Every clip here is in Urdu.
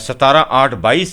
17/8/22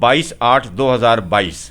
22/8/2022।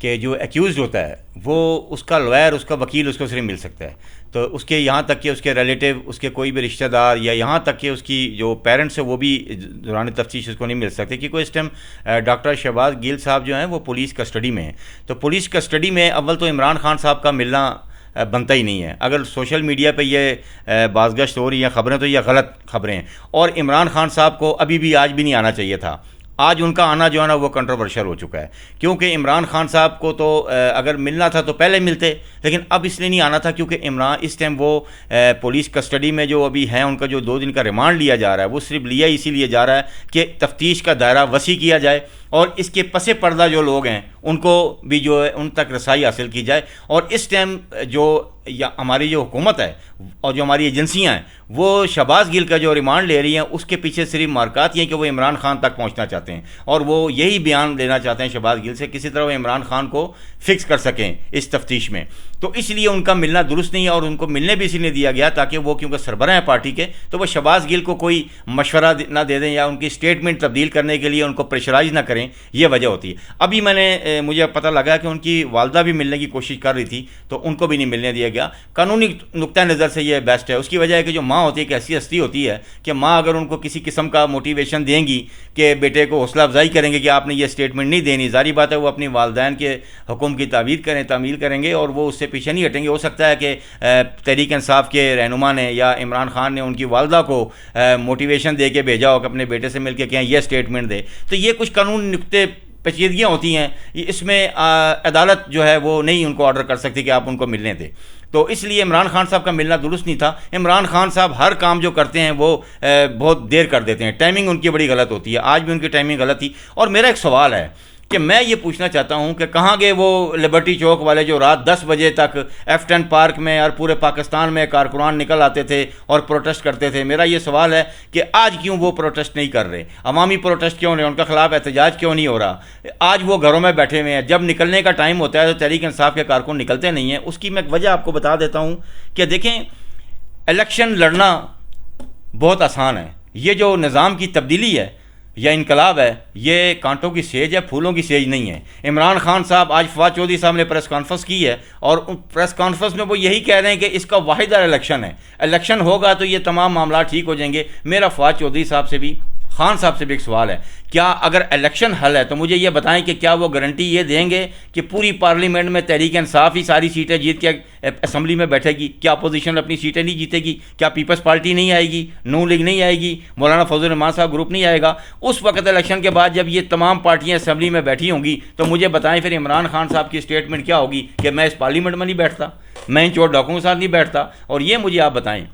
کہ جو ایکیوزڈ ہوتا ہے وہ اس کا لوئر، اس کا وکیل اس کو صرف مل سکتا ہے. تو اس کے یہاں تک کہ اس کے ریلیٹیو، اس کے کوئی بھی رشتہ دار، یا یہاں تک کہ اس کی جو پیرنٹس ہے وہ بھی دوران تفتیش اس کو نہیں مل سکتے، کیونکہ اس ٹائم ڈاکٹر شہباز گیل صاحب جو ہیں وہ پولیس کسٹڈی میں ہیں. تو پولیس کسٹڈی میں اول تو عمران خان صاحب کا ملنا بنتا ہی نہیں ہے. اگر سوشل میڈیا پہ یہ بازگشت ہو رہی ہیں خبریں تو یہ غلط خبریں ہیں، اور عمران خان صاحب کو ابھی بھی آج بھی نہیں آنا چاہیے تھا. آج ان کا آنا جو ہے نا وہ کنٹروورشل ہو چکا ہے، کیونکہ عمران خان صاحب کو تو اگر ملنا تھا تو پہلے ملتے، لیکن اب اس لیے نہیں آنا تھا کیونکہ عمران اس ٹائم وہ پولیس کسٹڈی میں جو ابھی ہیں، ان کا جو 2 دن کا ریمانڈ لیا جا رہا ہے وہ صرف لیا اسی لیے جا رہا ہے کہ تفتیش کا دائرہ وسیع کیا جائے اور اس کے پس پردہ جو لوگ ہیں ان کو بھی جو ہے ان تک رسائی حاصل کی جائے. اور اس ٹائم جو ہماری جو حکومت ہے اور جو ہماری ایجنسیاں ہیں وہ شہباز گل کا جو ریمانڈ لے رہی ہیں اس کے پیچھے صرف مارکات یہ ہیں کہ وہ عمران خان تک پہنچنا چاہتے ہیں اور وہ یہی بیان لینا چاہتے ہیں شہباز گل سے، کسی طرح وہ عمران خان کو فکس کر سکیں اس تفتیش میں. تو اس لیے ان کا ملنا درست نہیں ہے، اور ان کو ملنے بھی اسی لیے دیا گیا تاکہ وہ کیونکہ سربراہ ہیں پارٹی کے تو وہ شہباز گل کو کوئی مشورہ نہ دے دیں یا ان کی اسٹیٹمنٹ تبدیل کرنے کے لیے ان کو پریشرائز نہ کریں، یہ وجہ ہوتی ہے. ابھی مجھے پتہ لگا کہ ان کی والدہ بھی ملنے کی کوشش کر رہی تھی تو ان کو بھی نہیں ملنے دیا گیا. قانونی نقطہ نظر سے یہ بیسٹ ہے. اس کی وجہ ہے کہ جو ماں ہوتی ہے، ایک ایسی ہستی ہوتی ہے کہ ماں اگر ان کو کسی قسم کا موٹیویشن دیں گی کہ بیٹے کو حوصلہ افزائی کریں گے کہ آپ نے یہ اسٹیٹمنٹ نہیں دینی، ظاہری بات ہے وہ اپنی والدین کے حکم کی تعمیل کریں گے اور وہ اس سے پیچھے نہیں ہٹیں گے. ہو سکتا ہے کہ تحریک انصاف کے رہنما نے یا عمران خان نے ان کی والدہ کو موٹیویشن دے کے بھیجا ہو کہ اپنے بیٹے سے مل کے کہیں یہ اسٹیٹمنٹ دے. تو یہ کچھ قانون نقطے پیچیدگیاں ہوتی ہیں، اس میں عدالت جو ہے وہ نہیں ان کو آرڈر کر سکتی کہ آپ ان کو ملنے دیں. تو اس لیے عمران خان صاحب کا ملنا درست نہیں تھا. عمران خان صاحب ہر کام جو کرتے ہیں وہ بہت دیر کر دیتے ہیں، ٹائمنگ ان کی بڑی غلط ہوتی ہے. آج بھی ان کی ٹائمنگ غلط تھی. اور میرا ایک سوال ہے کہ میں یہ پوچھنا چاہتا ہوں کہ کہاں گئے وہ لبرٹی چوک والے جو رات 10 بجے تک F10 پارک میں اور پورے پاکستان میں کارکنان نکل آتے تھے اور پروٹیسٹ کرتے تھے. میرا یہ سوال ہے کہ آج کیوں وہ پروٹیسٹ نہیں کر رہے، عوامی پروٹیسٹ کیوں نہیں، ان کے خلاف احتجاج کیوں نہیں ہو رہا؟ آج وہ گھروں میں بیٹھے ہوئے ہیں. جب نکلنے کا ٹائم ہوتا ہے تو تحریک انصاف کے کارکن نکلتے نہیں ہیں. اس کی میں وجہ آپ کو بتا دیتا ہوں کہ دیکھیں، الیکشن لڑنا بہت آسان ہے. یہ جو نظام کی تبدیلی ہے یا انقلاب ہے یہ کانٹوں کی سیج ہے، پھولوں کی سیج نہیں ہے. عمران خان صاحب، آج فواد چودھری صاحب نے پریس کانفرنس کی ہے اور پریس کانفرنس میں وہ یہی کہہ رہے ہیں کہ اس کا واحد الیکشن ہے، الیکشن ہوگا تو یہ تمام معاملات ٹھیک ہو جائیں گے. میرا فواد چودھری صاحب سے بھی، خان صاحب سے بھی ایک سوال ہے، کیا اگر الیکشن حل ہے تو مجھے یہ بتائیں کہ کیا وہ گارنٹی یہ دیں گے کہ پوری پارلیمنٹ میں تحریک انصاف ہی ساری سیٹیں جیت کے اسمبلی میں بیٹھے گی؟ کیا اپوزیشن اپنی سیٹیں نہیں جیتے گی؟ کیا پیپلز پارٹی نہیں آئے گی، نون لیگ نہیں آئے گی، مولانا فضل الرحمان صاحب گروپ نہیں آئے گا؟ اس وقت الیکشن کے بعد جب یہ تمام پارٹیاں اسمبلی میں بیٹھی ہوں گی تو مجھے بتائیں پھر عمران خان صاحب کی اسٹیٹمنٹ کیا ہوگی کہ میں اس پارلیمنٹ میں نہیں بیٹھتا، میں ان چور ڈاکوؤں کے ساتھ نہیں بیٹھتا؟ اور یہ مجھے آپ بتائیں،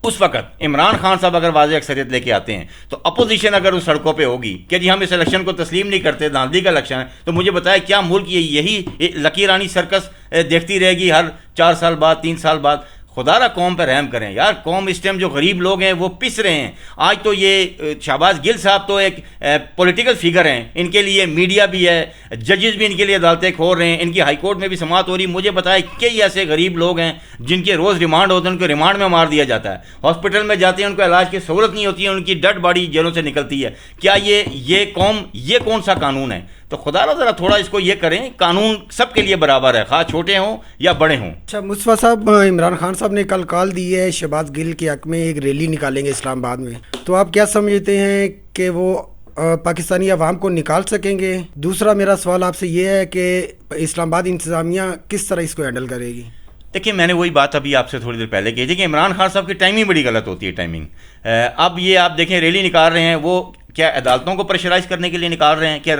اس وقت عمران خان صاحب اگر واضح اکثریت لے کے آتے ہیں تو اپوزیشن اگر اس سڑکوں پہ ہوگی کہ جی ہم اس الیکشن کو تسلیم نہیں کرتے، دھاندلی کا الیکشن ہے، تو مجھے بتائیں کیا ملک یہی لکی رانی سرکس دیکھتی رہے گی ہر 4 سال بعد، 3 سال بعد؟ خدا را قوم پہ رحم کریں یار. قوم اس ٹائم جو غریب لوگ ہیں وہ پس رہے ہیں. آج تو یہ شہباز گل صاحب تو ایک پولیٹیکل فگر ہیں، ان کے لیے میڈیا بھی ہے، ججز بھی ان کے لیے عدالتیں کھول رہے ہیں، ان کی ہائی کورٹ میں بھی سماعت ہو رہی. مجھے بتائیں کئی ایسے غریب لوگ ہیں جن کے روز ریمانڈ ہوتے ہیں، ان کو ریمانڈ میں مار دیا جاتا ہے، ہاسپٹل میں جاتے ہیں ان کو علاج کی سہولت نہیں ہوتی ہے، ان کی ڈیڈ باڈی جیلوں سے نکلتی ہے. کیا یہ قوم، یہ کون سا قانون ہے؟ تو خدا را ذرا تھوڑا اس کو یہ کریں، قانون سب کے لیے برابر ہے، خواہ چھوٹے ہوں یا بڑے ہوں. اچھا مصطفیٰ صاحب، عمران خان صاحب نے کل کال دی ہے شہباز گل کے حق میں ایک ریلی نکالیں گے اسلام آباد میں، تو آپ کیا سمجھتے ہیں کہ وہ پاکستانی عوام کو نکال سکیں گے؟ دوسرا میرا سوال آپ سے یہ ہے کہ اسلام آباد انتظامیہ کس طرح اس کو ہینڈل کرے گی؟ دیکھیں، میں نے وہی بات ابھی آپ سے تھوڑی دیر پہلے کی تھی کہ عمران خان صاحب کی ٹائمنگ بڑی غلط ہوتی ہے. ٹائمنگ اب یہ آپ دیکھیں ریلی نکال رہے ہیں، وہ کیا عدالتوں کو پریشرائز کرنے کے لیے نکال رہے ہیں کہ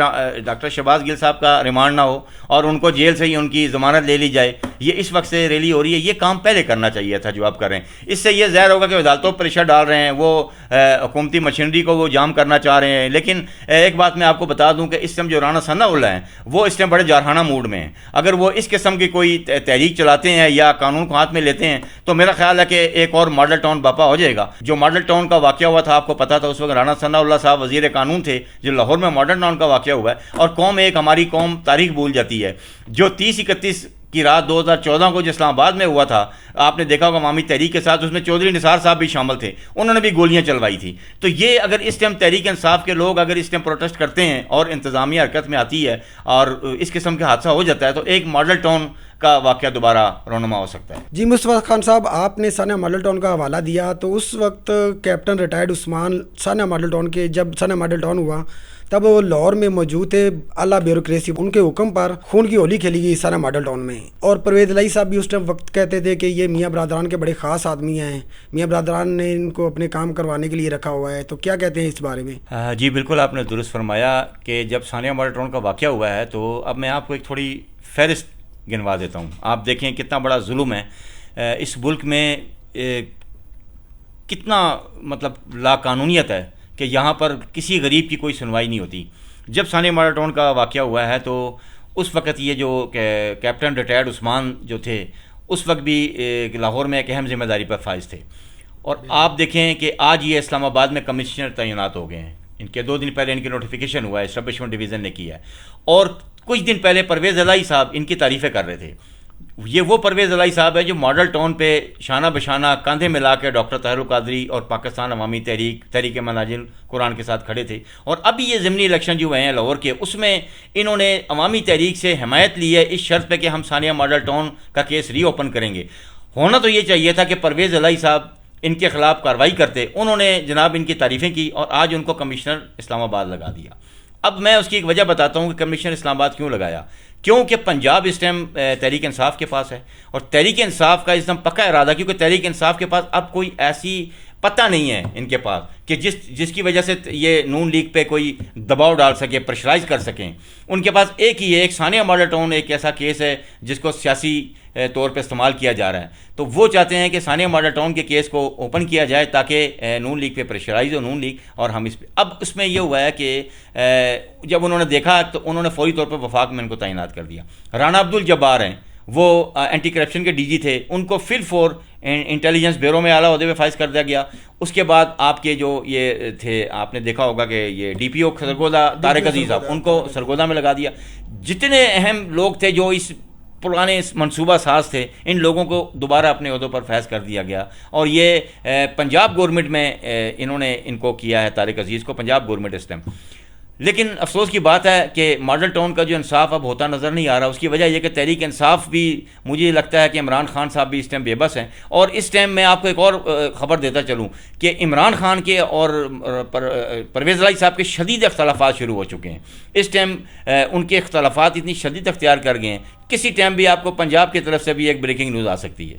ڈاکٹر شہباز گل صاحب کا ریمانڈ نہ ہو اور ان کو جیل سے ہی ان کی ضمانت لے لی جائے؟ یہ اس وقت سے ریلی ہو رہی ہے، یہ کام پہلے کرنا چاہیے تھا جو آپ کر رہے ہیں. اس سے یہ ظاہر ہوگا کہ عدالتوں پر پریشر ڈال رہے ہیں، وہ حکومتی مشینری کو وہ جام کرنا چاہ رہے ہیں. لیکن ایک بات میں آپ کو بتا دوں کہ اس ٹائم جو رانا ثنا اللہ ہیں وہ اس ٹائم بڑے جارحانہ موڈ میں ہیں. اگر وہ اس قسم کی کوئی تحریک چلاتے ہیں یا قانون کو ہاتھ میں لیتے ہیں تو میرا خیال ہے کہ ایک اور ماڈل ٹاؤن باپا ہو جائے گا. جو ماڈل ٹاؤن کا واقعہ ہوا تھا آپ کو پتا تھا، اس وقت رانا ثنا اللہ صاحب وزیر قانون تھے، جو لاہور میں ماڈرن ٹاؤن کا واقعہ ہوا ہے. اور قوم ایک ہماری قوم تاریخ بھول جاتی ہے. جو 30-31 کی رات 2014 کو جو اسلام آباد میں ہوا تھا، آپ نے دیکھا ہوگا عوامی تحریک کے ساتھ، اس میں چودھری نثار صاحب بھی شامل تھے، انہوں نے بھی گولیاں چلوائی تھی. تو یہ اگر اس ٹائم تحریک انصاف کے لوگ اگر اس ٹائم پروٹیسٹ کرتے ہیں اور انتظامیہ حرکت میں آتی ہے اور اس قسم کا حادثہ ہو جاتا ہے، تو ایک ماڈل ٹاؤن کا واقعہ دوبارہ رونما ہو سکتا ہے. جی مصطفیٰ خان صاحب، آپ نے ثانیہ ماڈل ٹاؤن کا حوالہ دیا، تو اس وقت کیپٹن ریٹائرڈ عثمان ثانیہ ماڈل ٹاؤن کے جب ثانیہ ماڈل ٹاؤن ہوا تب وہ لاہور میں موجود تھے. اعلیٰ بیوروکریسی ان کے حکم پر خون کی ہولی کھیلی گئی ثانیہ ماڈل ٹاؤن میں. اور پرویز الہی صاحب بھی اس ٹائم وقت کہتے تھے کہ یہ میاں برادران کے بڑے خاص آدمی ہیں، میاں برادران نے ان کو اپنے کام کروانے کے لیے رکھا ہوا ہے. تو کیا کہتے ہیں اس بارے میں؟ جی بالکل، آپ نے درست فرمایا کہ جب ثانیہ ماڈل ٹاؤن کا واقعہ ہوا ہے تو اب میں آپ کو ایک تھوڑی فہرست گنوا دیتا ہوں. آپ دیکھیں کتنا بڑا ظلم ہے اس ملک میں، کتنا مطلب لا قانونیت ہے کہ یہاں پر کسی غریب کی کوئی سنوائی نہیں ہوتی. جب ثانیہ ماڈل ٹاؤن کا واقعہ ہوا ہے تو اس وقت یہ جو کیپٹن ریٹائرڈ عثمان جو تھے اس وقت بھی لاہور میں ایک اہم ذمہ داری پر فائز تھے. اور آپ دیکھیں کہ آج یہ اسلام آباد میں کمشنر تعینات ہو گئے ہیں. ان کے 2 دن پہلے ان کی نوٹیفیکیشن ہوا ہے، اسٹیبلشمنٹ ڈویژن نے کیا ہے. اور کچھ دن پہلے پرویز الہی صاحب ان کی تعریفیں کر رہے تھے. یہ وہ پرویز الہی صاحب ہے جو ماڈل ٹاؤن پہ شانہ بشانہ کاندھے ملا کے ڈاکٹر طاہر القادری اور پاکستان عوامی تحریک مناجل قرآن کے ساتھ کھڑے تھے. اور ابھی یہ ضمنی الیکشن جو ہوئے ہیں لاہور کے، اس میں انہوں نے عوامی تحریک سے حمایت لی ہے اس شرط پہ کہ ہم ثانیہ ماڈل ٹاؤن کا کیس ری اوپن کریں گے. ہونا تو یہ چاہیے تھا کہ پرویز الہی صاحب ان کے خلاف کارروائی کرتے، انہوں نے جناب ان کی تعریفیں کی اور آج ان کو کمشنر اسلام آباد لگا دیا. اب میں اس کی ایک وجہ بتاتا ہوں کہ کمشنر اسلام آباد کیوں لگایا. کیونکہ پنجاب اس ٹائم تحریک انصاف کے پاس ہے، اور تحریک انصاف کا اس دم پکا ارادہ، کیونکہ تحریک انصاف کے پاس اب کوئی ایسی پتہ نہیں ہے ان کے پاس کہ جس کی وجہ سے یہ نون لیگ پہ کوئی دباؤ ڈال سکے، پریشرائز کر سکیں. ان کے پاس ایک ہی ہے، ایک ثانیہ ماڈل ٹاؤن ایک ایسا کیس ہے جس کو سیاسی طور پہ استعمال کیا جا رہا ہے. تو وہ چاہتے ہیں کہ ثانیہ ماڈل ٹاؤن کے کیس کو اوپن کیا جائے تاکہ نون لیگ پہ پریشرائز ہو نون لیگ، اور ہم اس پہ اب اس میں یہ ہوا ہے کہ جب انہوں نے دیکھا تو انہوں نے فوری طور پہ وفاق میں ان کو تعینات کر دیا. رانا عبد الجبار ہیں، وہ اینٹی کرپشن کے ڈی جی تھے، ان کو فل فور انٹیلیجنس بیورو میں اعلیٰ عہدے پہ فائز کر دیا گیا. اس کے بعد آپ کے جو یہ تھے، آپ نے دیکھا ہوگا کہ یہ ڈی پی او سرگودا طارق عزیز صاحب، ان کو سرگودا میں لگا دیا. جتنے اہم لوگ تھے جو اس پرانے منصوبہ ساز تھے، ان لوگوں کو دوبارہ اپنے عہدوں پر فیض کر دیا گیا. اور یہ پنجاب گورنمنٹ میں انہوں نے ان کو کیا ہے، طارق عزیز کو پنجاب گورنمنٹ اس ٹائم. لیکن افسوس کی بات ہے کہ ماڈل ٹاؤن کا جو انصاف اب ہوتا نظر نہیں آ رہا. اس کی وجہ یہ کہ تحریک انصاف بھی، مجھے لگتا ہے کہ عمران خان صاحب بھی اس ٹائم بے بس ہیں. اور اس ٹائم میں آپ کو ایک اور خبر دیتا چلوں کہ عمران خان کے اور پرویز الہی صاحب کے شدید اختلافات شروع ہو چکے ہیں. اس ٹائم ان کے اختلافات اتنی شدید اختیار کر گئے ہیں، کسی ٹائم بھی آپ کو پنجاب کی طرف سے بھی ایک بریکنگ نیوز آ سکتی ہے.